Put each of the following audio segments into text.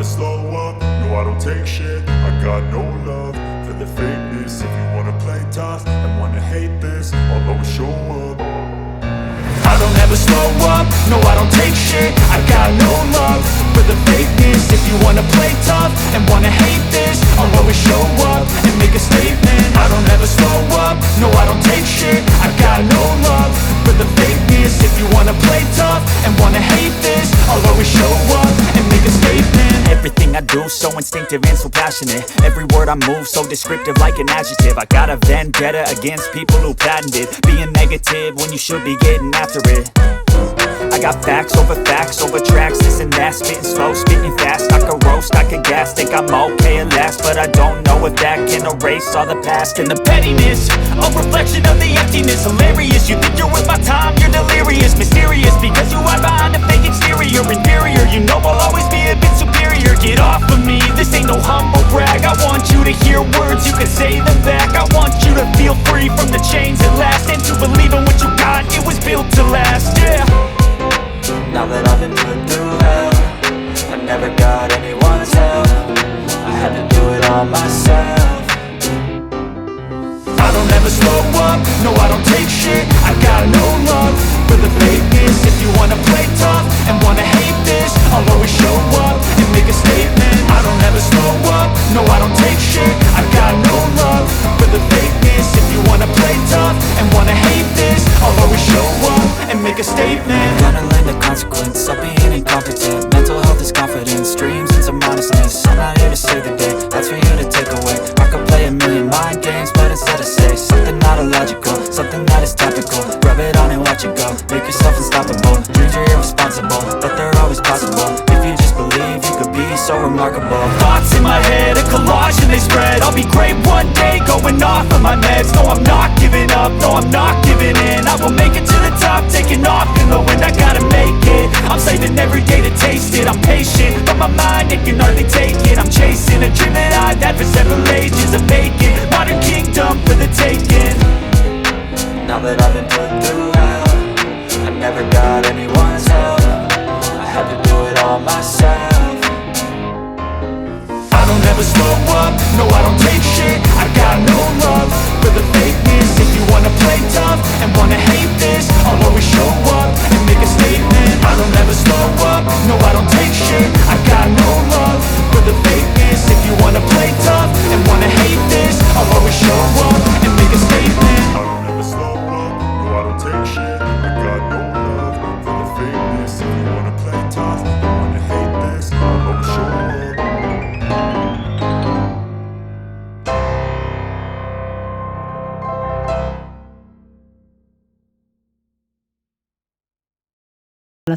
slow up, no I don't take shit. I got no love for the fakeness. If you wanna play tough and wanna hate this, I'll always show up. I don't ever slow up, no I don't take shit. I got no love for the fakeness. If you wanna play tough and wanna hate this, I'll always show up and make a statement. I don't ever slow up, no I don't take shit. I got no love for the fakeness. If you wanna play tough and wanna hate this, I'll always show up and make a statement. Everything I do so instinctive and so passionate. Every word I move so descriptive like an adjective. I got a vendetta against people who patented being negative when you should be getting after it. I got facts over tracks, this and that. Spitting slow, spitting fast, I can roast, I can gas. Think I'm okay at last, but I don't know if that can erase all the past. And the pettiness, a reflection of the emptiness. Hilarious, you think you're with my time, you're delirious. Mysterious, because you hide behind a fake exterior. Inferior, you know I'll always be a bit superior. Get off of me, this ain't no humble brag. I want you to hear words, you can say them back. I want you to feel free from the chains at last, and to believe in what you got, it was built to last, yeah. Now that I've been put through hell, I never got anyone's help. I had to do it all myself. I don't ever slow up, no I don't take shit. I got no love for the fakeness. If you wanna play tough and wanna hate this, I'll always show up and make a statement. I don't ever slow up, no I don't take shit. I got no love for the fakeness. If you wanna play tough and wanna hate this, I'll always show up and make a statement. Gonna learn the consequence of being incompetent. Mental health is confidence, dreams and some honestness. I'm not here to save the day, that's for you to take away. I could play a million mind games, but instead I say something not illogical, something that is topical. Rub it on and watch it go, make yourself unstoppable. Dreams are irresponsible, but they're always possible. If you just believe, you could be so remarkable. Thoughts in my head, a collage and they spread. I'll be great one day, going off of my meds. No, I'm not giving up, no, I'm not giving in. I will make it to the top, taking off in the wind. I gotta make it, I'm saving every day to taste it. I'm patient, but my mind, it can hardly take it. I'm chasing a dream that I've had for several ages. A vacant, modern kingdom for the taking. Now that I've been put through hell, I never got anyone's help. I had to do it all myself. I don't ever slow up, no I don't take shit. I got no love for the fakeness. If you wanna play tough and wanna hate this, I'll always show up and make a statement. I don't ever slow up, no I don't take shit. I got no love for the fakeness. If you wanna play tough and wanna hate this, I'll always show up and make a statement. I don't ever slow up, no I don't take shit. I got no love for the fakeness. If you wanna play tough and wanna hate this, I'll always show up.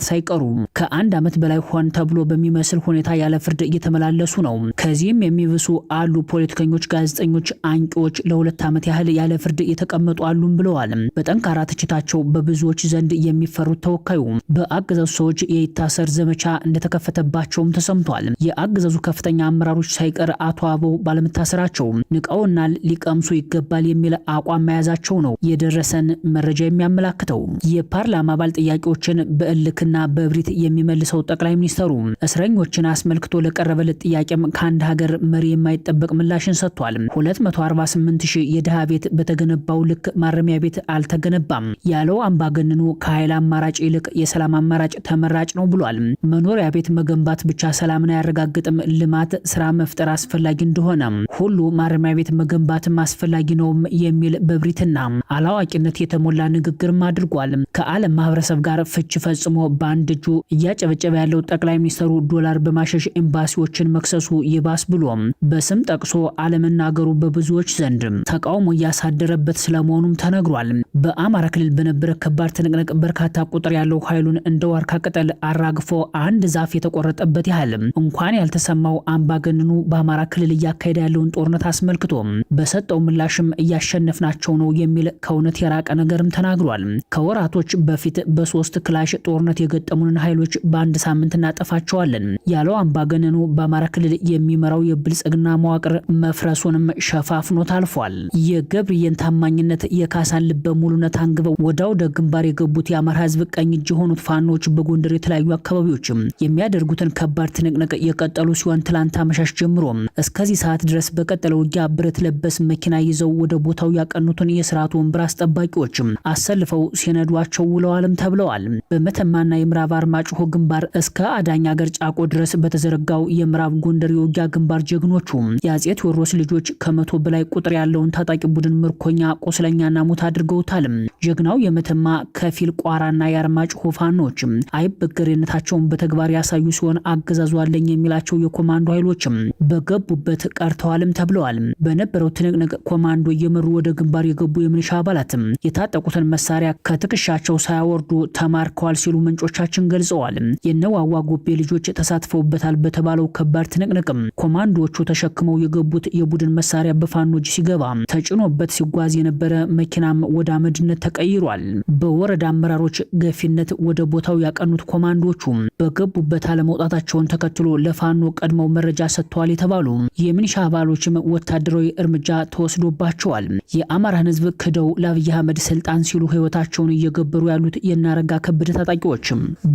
ሳይቀሩ ከአንድ አመት በላይ ሆን ተብሎ በሚመስል ሁኔታ ያለ ፍርድ እየተመላለሱ ነው። ከዚህም የሚብሱ አሉ። ፖለቲከኞች፣ ጋዜጠኞች፣ አንቂዎች ለሁለት አመት ያህል ያለ ፍርድ የተቀመጡ አሉም ብለዋል። በጠንካራ ትችታቸው በብዙዎች ዘንድ የሚፈሩት ተወካዩ በአገዛዙ ሰዎች የይታሰር ዘመቻ እንደተከፈተባቸውም ተሰምቷል። የአገዛዙ ከፍተኛ አመራሮች ሳይቀር አቶ አበው ባለመታሰራቸው ንቀውና ሊቀምሱ ይገባል የሚል አቋም መያዛቸው ነው የደረሰን መረጃ የሚያመላክተው። የፓርላማ አባል ጥያቄዎችን በእልክ ና በብሪት የሚመልሰው ጠቅላይ ሚኒስተሩ እስረኞችን አስመልክቶ ለቀረበለት ጥያቄም ከአንድ ሀገር መሪ የማይጠበቅ ምላሽን ሰጥቷል። 248,000 የደሃ ቤት በተገነባው ልክ ማረሚያ ቤት አልተገነባም ያለው አምባገነኑ ከኃይል አማራጭ ይልቅ የሰላም አማራጭ ተመራጭ ነው ብሏል። መኖሪያ ቤት መገንባት ብቻ ሰላምን አያረጋግጥም፣ ልማት ስራ መፍጠር አስፈላጊ እንደሆነ ሁሉ ማረሚያ ቤት መገንባትም አስፈላጊ ነው የሚል በብሪትና አላዋቂነት የተሞላ ንግግርም አድርጓል። ከዓለም ማህበረሰብ ጋር ፍች ፈጽሞ በአንድ እጁ እያጨበጨበ ያለው ጠቅላይ ሚኒስተሩ ዶላር በማሸሽ ኤምባሲዎችን መክሰሱ ይባስ ብሎም በስም ጠቅሶ አለመናገሩ በብዙዎች ዘንድ ተቃውሞ እያሳደረበት ስለመሆኑም ተነግሯል። በአማራ ክልል በነበረ ከባድ ትንቅንቅ በርካታ ቁጥር ያለው ኃይሉን እንደ ዋርካ ቅጠል አራግፎ አንድ ዛፍ የተቆረጠበት ያህል እንኳን ያልተሰማው አምባገነኑ በአማራ ክልል እያካሄደ ያለውን ጦርነት አስመልክቶ በሰጠው ምላሽም እያሸነፍናቸው ነው የሚል ከእውነት የራቀ ነገርም ተናግሯል። ከወራቶች በፊት በ3 ክላሽ ጦርነት ጦርነት የገጠሙንን ኃይሎች በአንድ ሳምንት እናጠፋቸዋለን ያለው አምባገነኑ በአማራ ክልል የሚመራው የብልጽግና መዋቅር መፍረሱንም ሸፋፍኖት አልፏል። የገብርዬን ታማኝነት የካሳን ልበ ሙሉነት አንግበው ወደ አውደ ግንባር የገቡት የአማራ ህዝብ ቀኝ እጅ የሆኑት ፋኖች በጎንደር የተለያዩ አካባቢዎች የሚያደርጉትን ከባድ ትንቅንቅ የቀጠሉ ሲሆን ትላንት አመሻሽ ጀምሮ እስከዚህ ሰዓት ድረስ በቀጠለው ውጊያ ብረት ለበስ መኪና ይዘው ወደ ቦታው ያቀኑትን የስርዓቱ ወንበር አስጠባቂዎች አሰልፈው ሲነዷቸው ውለዋልም ተብለዋል። በመተማና የምዕራብ አርማጭሆ ግንባር እስከ አዳኛ አገር ጫቆ ድረስ በተዘረጋው የምዕራብ ጎንደር የውጊያ ግንባር ጀግኖቹ የአጼ ቴዎድሮስ ልጆች ከመቶ በላይ ቁጥር ያለውን ታጣቂ ቡድን ምርኮኛ ቆስለኛና ሞት አድርገውታል። ጀግናው የመተማ ከፊል ቋራና የአርማጭሆ ፋኖች አይበገሬነታቸውን በተግባር ያሳዩ ሲሆን አገዛዙ አለኝ የሚላቸው የኮማንዶ ኃይሎች በገቡበት ቀርተዋልም ተብለዋል። በነበረው ትንቅንቅ ኮማንዶ እየመሩ ወደ ግንባር የገቡ የሚሊሻ አባላት የታጠቁትን መሳሪያ ከትከሻቸው ሳያወርዱ ተማርከዋል ሲሉ ምንጮቻችን ገልጸዋል። የነዋዋ ጎቤ ልጆች ተሳትፈውበታል በተባለው ከባድ ትንቅንቅ ኮማንዶዎቹ ተሸክመው የገቡት የቡድን መሳሪያ በፋኖ እጅ ሲገባ ተጭኖበት ሲጓዝ የነበረ መኪናም ወደ አመድነት ተቀይሯል። በወረዳ አመራሮች ገፊነት ወደ ቦታው ያቀኑት ኮማንዶዎቹ በገቡበት አለመውጣታቸውን ተከትሎ ለፋኖ ቀድመው መረጃ ሰጥተዋል የተባሉ የሚሊሻ አባሎችም ወታደራዊ እርምጃ ተወስዶባቸዋል። የአማራን ህዝብ ክደው ለአብይ አህመድ ስልጣን ሲሉ ህይወታቸውን እየገበሩ ያሉት የናረጋ ከበደ ታጣቂዎች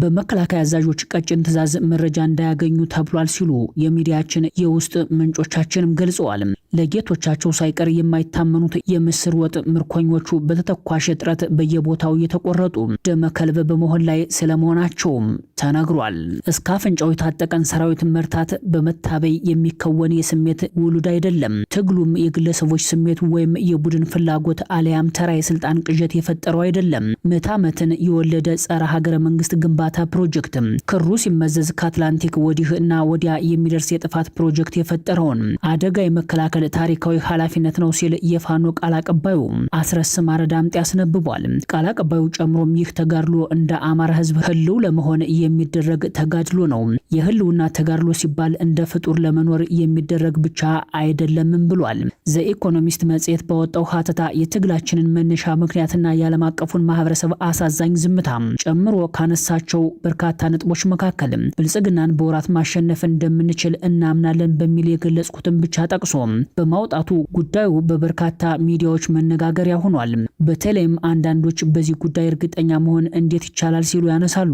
በመከላከያ አዛዦች ቀጭን ትዕዛዝ መረጃ እንዳያገኙ ተብሏል ሲሉ የሚዲያችን የውስጥ ምንጮቻችንም ገልጸዋል። ለጌቶቻቸው ሳይቀር የማይታመኑት የምስር ወጥ ምርኮኞቹ በተተኳሽ እጥረት በየቦታው እየተቆረጡ ደመ ከልብ በመሆን ላይ ስለመሆናቸውም ተነግሯል። እስከ አፍንጫው የታጠቀን ሰራዊት መርታት በመታበይ የሚከወን የስሜት ውሉድ አይደለም። ትግሉም የግለሰቦች ስሜት ወይም የቡድን ፍላጎት አለያም ተራ የስልጣን ቅዠት የፈጠረው አይደለም። ምዕተ ዓመትን የወለደ ጸረ ሀገረ መንግስት ግንባታ ፕሮጀክት ክሩ ሲመዘዝ ከአትላንቲክ ወዲህ እና ወዲያ የሚደርስ የጥፋት ፕሮጀክት የፈጠረውን አደጋ የመከላከል ታሪካዊ ኃላፊነት ነው ሲል የፋኖ ቃል አቀባዩ አስረስ ማረ ዳምጤ ያስነብቧል። ቃል አቀባዩ ጨምሮም ይህ ተጋድሎ እንደ አማራ ህዝብ ህልው ለመሆን የሚደረግ ተጋድሎ ነው። የህልውና ተጋድሎ ሲባል እንደ ፍጡር ለመኖር የሚደረግ ብቻ አይደለምም ብሏል። ዘኢኮኖሚስት መጽሔት ባወጣው ሀተታ የትግላችንን መነሻ ምክንያትና የዓለም አቀፉን ማህበረሰብ አሳዛኝ ዝምታ ጨምሮ ካነሳቸው በርካታ ነጥቦች መካከል ብልጽግናን በወራት ማሸነፍ እንደምንችል እናምናለን በሚል የገለጽኩትን ብቻ ጠቅሶ በማውጣቱ ጉዳዩ በበርካታ ሚዲያዎች መነጋገሪያ ሆኗል። በተለይም አንዳንዶች በዚህ ጉዳይ እርግጠኛ መሆን እንዴት ይቻላል ሲሉ ያነሳሉ።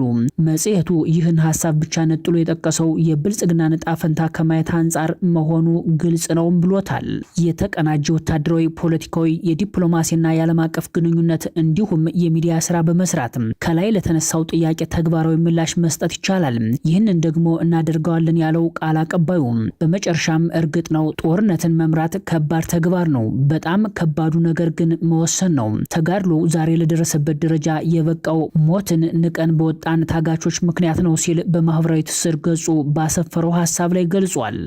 መጽሔቱ ይህን ሐሳብ ብቻ ነጥሎ የጠቀሰው የብልጽግናን ዕጣ ፈንታ ከማየት አንጻር መሆኑ ግልጽ ነውም ብሎታል። የተቀናጀ ወታደራዊ፣ ፖለቲካዊ፣ የዲፕሎማሲና የዓለም አቀፍ ግንኙነት እንዲሁም የሚዲያ ስራ በመስራት ከላይ ለተነሳው ጥያቄ ተግባራዊ ምላሽ መስጠት ይቻላል። ይህንን ደግሞ እናደርገዋለን ያለው ቃል አቀባዩ በመጨረሻም እርግጥ ነው ጦርነትን መምራት ከባድ ተግባር ነው። በጣም ከባዱ ነገር ግን መወሰን ነው። ተጋድሎ ዛሬ ለደረሰበት ደረጃ የበቃው ሞትን ንቀን በወጣን ታጋቾች ምክንያት ነው ሲል በማህበራዊ ትስስር ገጹ ባሰፈረው ሐሳብ ላይ ገልጿል።